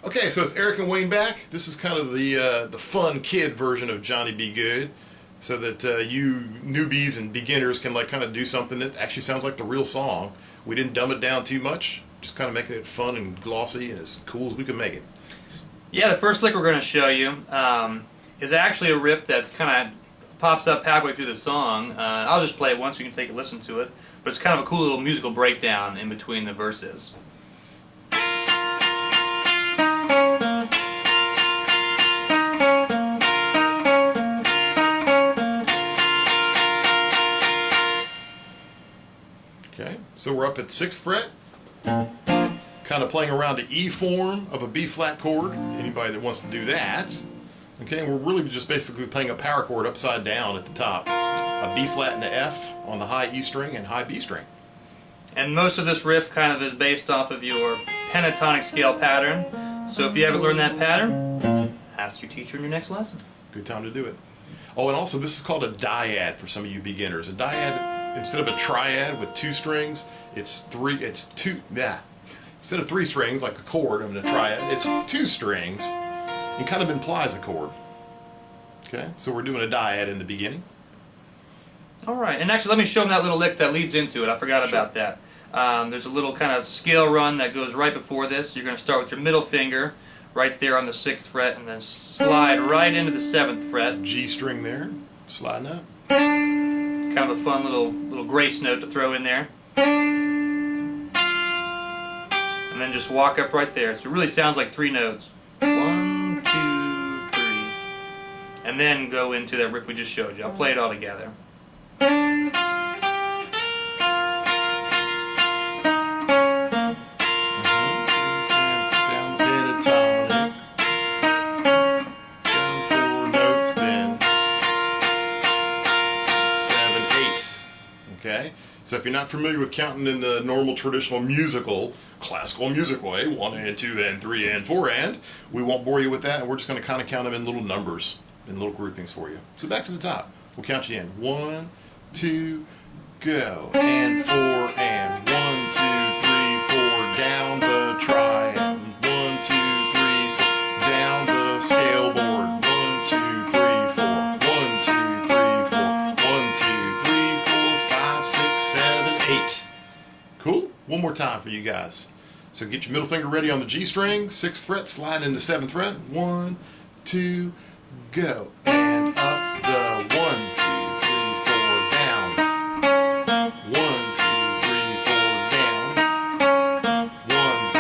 Okay, so it's Eric and Wayne back. This is kind of the fun kid version of Johnny B. Goode, so that you newbies and beginners can like kind of do something that actually sounds like the real song. We didn't dumb it down too much, just kind of making it fun and glossy and as cool as we could make it. Yeah, the first lick we're going to show you is actually a riff that's kind of pops up halfway through the song. I'll just play it once so you can take a listen to it, but it's kind of a cool little musical breakdown in between the verses. Okay, so we're up at 6th fret, kind of playing around the E form of a B flat chord. Anybody that wants to do that. Okay, and we're really just basically playing a power chord upside down at the top. A B flat and an F on the high E string and high B string. And most of this riff kind of is based off of your pentatonic scale pattern. So if you haven't learned that pattern, ask your teacher in your next lesson. Good time to do it. Oh, and also this is called a dyad for some of you beginners. A dyad, instead of a triad with 2 strings, instead of 3 strings like a chord of a triad, it's 2 strings and kind of implies a chord. Okay, so we're doing a dyad in the beginning. Alright, and actually let me show them that little lick that leads into it. I forgot about that. There's a little kind of scale run that goes right before this. You're going to start with your middle finger right there on the 6th fret and then slide right into the 7th fret. G string there, sliding up. Kind of a fun little grace note to throw in there. And then just walk up right there. So it really sounds like 3 notes. 1, 2, 3. And then go into that riff we just showed you. I'll play it all together. Okay, so if you're not familiar with counting in the normal traditional classical music way, 1 and 2 and 3 and 4 and, we won't bore you with that, and we're just going to kind of count them in little numbers, in little groupings for you. So back to the top. We'll count you in. 1, 2, go, and 4 and 1, 2, 3, 4, down the triad. 1, 2, 3, 4, down the scale board. 1, 2, 3, 4. 1, 2, 3, 4. 1, 2, 3, 4, 5, 6, 7, 8. Cool? One more time for you guys. So get your middle finger ready on the G string, 6th fret, slide into 7th fret. 1, 2, go. And up the 1, 2, 3, 4, down. 1, 2, 3, 4, down. 1,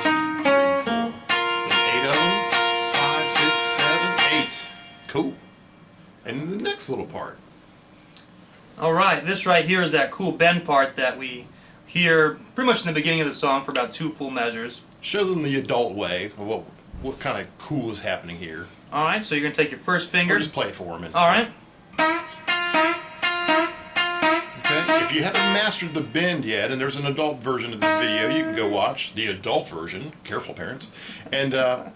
2, 3, 4. And 8 of them. 5, 6, 7, 8. Cool. And then the next little part. Alright, this right here is that cool bend part that we hear pretty much in the beginning of the song for about 2 full measures. Show them the adult way of what kind of cool is happening here. Alright, so you're going to take your first finger. Or just play it for them. Alright. Okay, if you haven't mastered the bend yet, and there's an adult version of this video, you can go watch the adult version. Careful, parents. And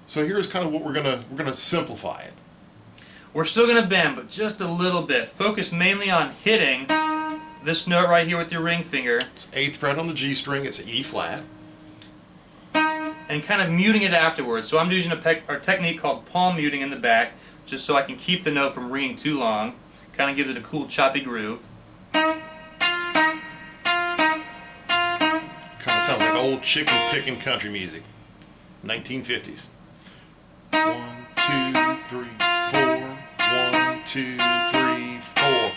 so here's kind of what we're gonna simplify it. We're still going to bend, but just a little bit. Focus mainly on hitting this note right here with your ring finger. It's 8th fret on the G string. It's E flat. And kind of muting it afterwards. So I'm using a technique called palm muting in the back, just so I can keep the note from ringing too long. Kind of gives it a cool choppy groove. Kind of sounds like old chicken picking country music, 1950s. 1, 2, 3, 4. 1, 2, 3, 4.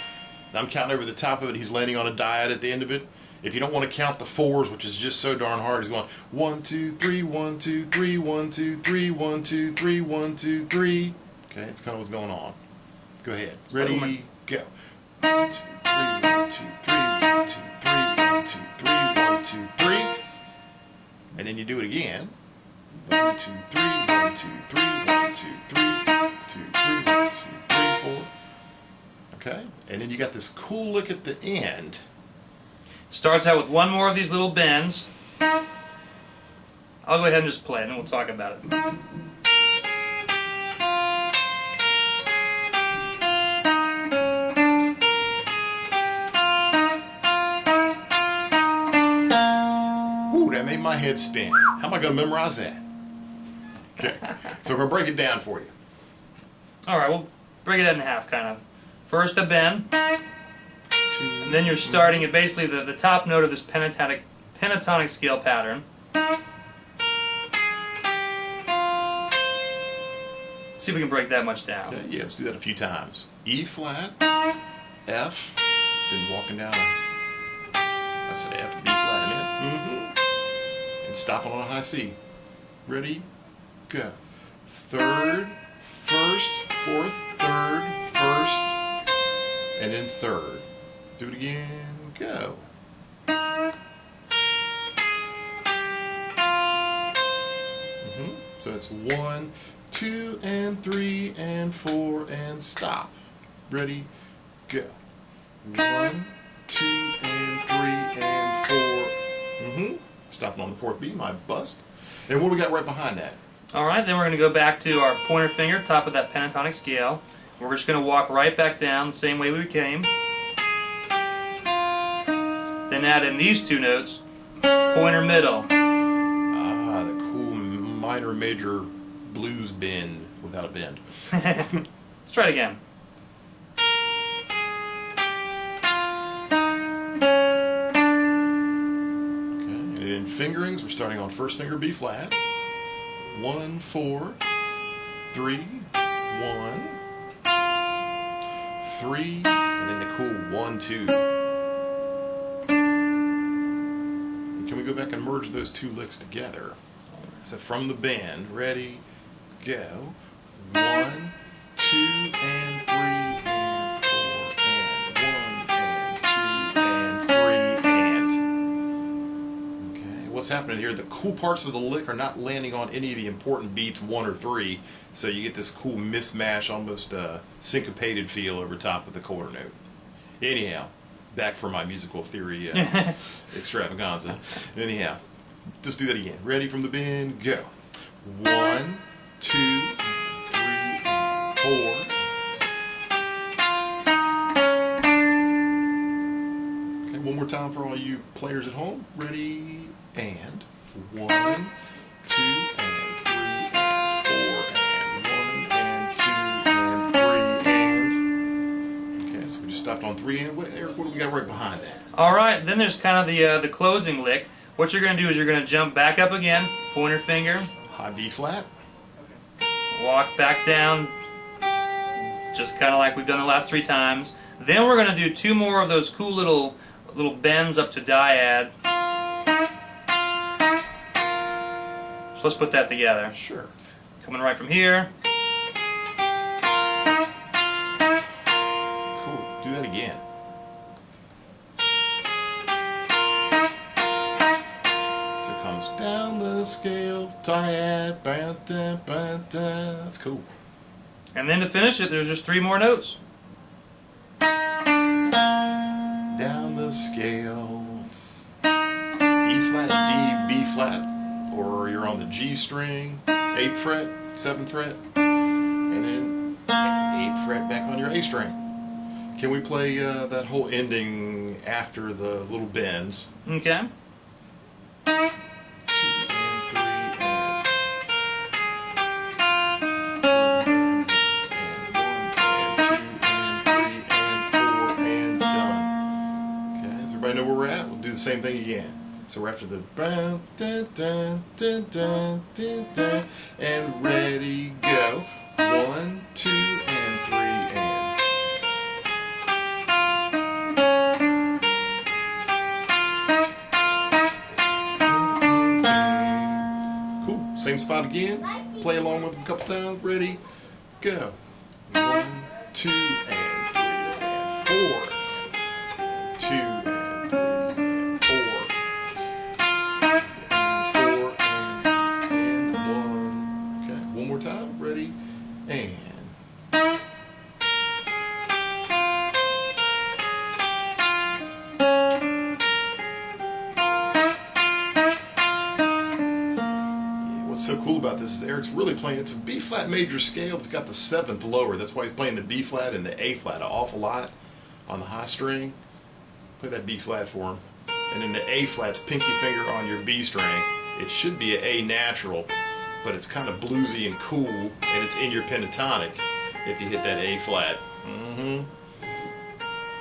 I'm counting over the top of it. He's landing on a dyad at the end of it. If you don't want to count the 4s, which is just so darn hard, he's going 1, 2, 3, 1, 2, 3, 1, 2, 3, 1, 2, 3, 1, 2, 3. Okay, that's kind of what's going on. Go ahead. Ready, go. 1, 2, 3, 1, 2, 3, 1, 2, 3, 1, 2, 3, 1, 2, 3. And then you do it again. 1, 2, 3, 1, 2, 3, 1, 2, 3, 2, 3, 1, 2, 3, 4. Okay, and then you got this cool lick at the end. Starts out with one more of these little bends. I'll go ahead and just play it and we'll talk about it. Ooh, that made my head spin. How am I going to memorize that? Okay, so we're going to break it down for you. All right, we'll break it in half, kind of. First a bend, and then you're starting at basically the top note of this pentatonic scale pattern. See if we can break that much down. Okay, yeah, let's do that a few times. E flat, F, then walking down. I said F, B flat, and stopping on a high C. Ready? Go. Third, first, fourth, third, first, and then third. Do it again. Go. So it's 1, 2, and 3, and 4, and stop. Ready? Go. 1, 2, and 3, and 4. Stopping on the fourth beat, my bust. And what do we got right behind that? Alright, then we're going to go back to our pointer finger, top of that pentatonic scale. We're just going to walk right back down the same way we came. Then add in these two notes, pointer middle. Ah, the cool minor major blues bend without a bend. Let's try it again. In fingerings, we're starting on first finger B flat. 1, 4, 3, 1, 3, and then the cool 1, 2. And can we go back and merge those two licks together? So from the bend, ready, go. 1, 2, and 3, and 4, and 1, and 2, and 3, and. What's happening here, the cool parts of the lick are not landing on any of the important beats 1 or 3, so you get this cool mismatch, almost syncopated feel over top of the quarter note. Anyhow, back for my musical theory extravaganza. Anyhow, just do that again. Ready from the bend, go. 1, 2, 3, and 4. Okay, one more time for all you players at home. Ready? And 1, 2, and 3, and 4, and 1, and 2, and 3, and. Okay, so we just stopped on 3 and. Eric, what do we got right behind that? Alright, then there's kind of the closing lick. What you're going to do is you're going to jump back up again, pointer finger. High B flat. Walk back down, just kind of like we've done the last 3 times. Then we're going to do 2 more of those cool little bends up to diad. So let's put that together. Sure. Coming right from here. Cool. Do that again. So it comes down the scale, diad, that's cool. And then to finish it, there's just 3 more notes. Down the scale, E flat, D, B flat. Or you're on the G string, 8th fret, 7th fret, and then 8th fret back on your A string. Can we play that whole ending after the little bends? Okay. 2 and 3 and 4 and 4 and 4 and done. Okay, does everybody know where we're at? We'll do the same thing again. So we're after the dun, dun, dun, dun, dun, dun, dun, and ready, go. 1, 2, and 3, and. Cool. Same spot again. Play along with them a couple times. Ready, go. 1, 2, and 3, and 4, and 2, and 3, and 4, and 1. Okay, one more time. Ready, and. What's so cool about this is Eric's really playing, it's a B flat major scale, it's got the 7th lower, that's why he's playing the B flat and the A flat an awful lot on the high string. Play that B flat for him. And then the A flat's pinky finger on your B string. It should be an A natural, but it's kind of bluesy and cool, and it's in your pentatonic if you hit that A flat.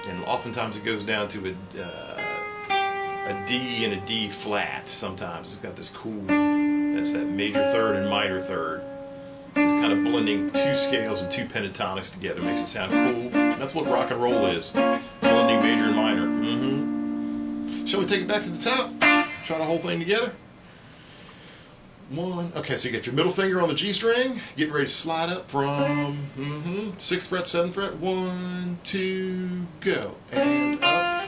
And oftentimes it goes down to a D and a D flat. Sometimes it's got this cool, that's that major third and minor third. So it's kind of blending two scales and two pentatonics together, makes it sound cool. That's what rock and roll is, blending major and minor. Shall we take it back to the top? Try the whole thing together. Okay, so you got your middle finger on the G string, getting ready to slide up from 6th fret, 7th fret. 1, 2, go, and up.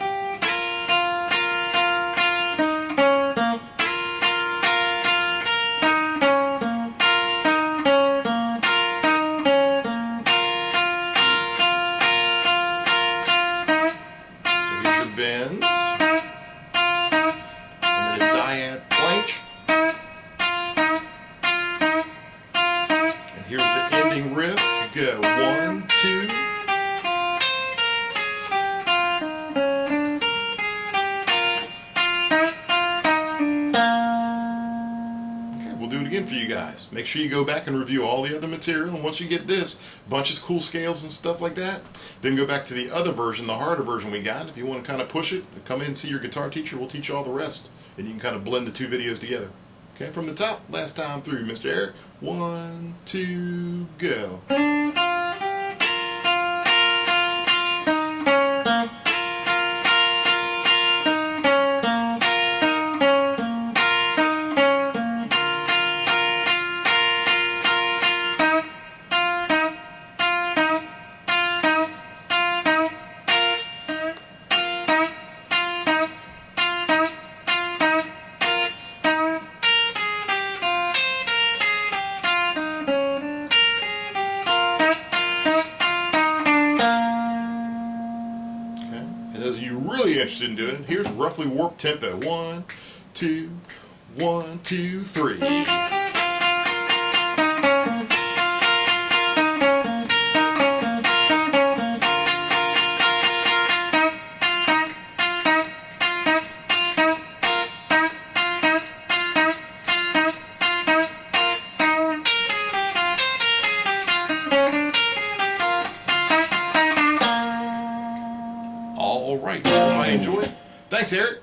So here's your bends, and then a diad blank. Here's the ending riff. Go 1, 2. Okay, we'll do it again for you guys. Make sure you go back and review all the other material. And once you get this, bunches of cool scales and stuff like that, then go back to the other version, the harder version we got. If you want to kind of push it, come in and see your guitar teacher. We'll teach you all the rest. And you can kind of blend the two videos together. Okay, from the top, last time through, Mr. Eric. 1, 2, go. Those of you really interested in doing it, here's roughly warped tempo. 1, 2, 1, 2, 3. All right, everybody enjoy it. Thanks, Eric.